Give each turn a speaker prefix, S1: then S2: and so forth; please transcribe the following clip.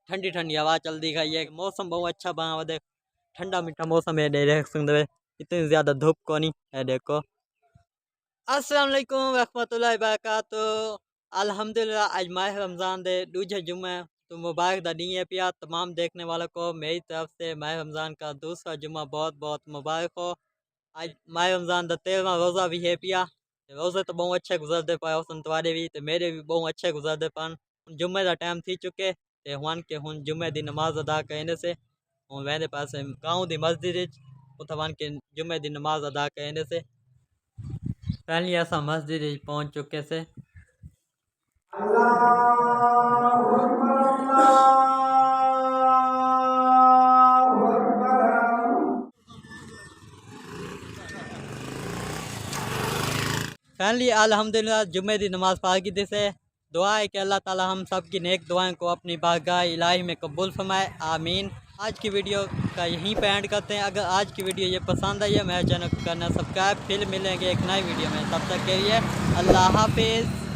S1: ठंडी ठंडी हवा चलती गई है। मौसम बहुत अच्छा बना हुआ देख, ठंडा मीठा मौसम है। देख सकते इतनी ज़्यादा धूप को नहीं है। देखो अस्सलाम वालेकुम रहमतुल्लाहि वबरकातुहू। अल्हम्दुलिल्लाह आज माह रमज़ान दे दूजे जुम्मे तो मुबारक दा दी है पिया। तमाम देखने वालों को मेरी तरफ से माह रमज़ान का दूसरा जुम्मा बहुत बहुत मुबारक हो। आज माह रमज़ान दा 13वां रोज़ा भी है पिया। रोज़े तो बहुत अच्छे गुजरते पाए संतवारे भी तो मेरे भी बहुत अच्छे गुजरते पान। जुम्मे का टाइम थी चुके ते हुन के हुन जुम्मे दी नमाज अदा करने से हूँ मेरे पास गाँव दी मस्जिद उतवान के जुम्मे दी नमाज अदा करने से पहले ऐसा मस्जिद पहुँच चुके से। फैनली अल्हम्दुलिल्लाह जुम्मे दी नमाज़ पढ़ की से दुआ है कि अल्लाह ताला हम सब की नेक दुआएं को अपनी बारगाह इलाही में कबूल फरमाए, आमीन। आज की वीडियो का यहीं पे एंड करते हैं। अगर आज की वीडियो ये पसंद आई है मेरे चैनल को करना सब्सक्राइब। फिर मिलेंगे एक नई वीडियो में, तब तक के लिए अल्लाह हाफिज़।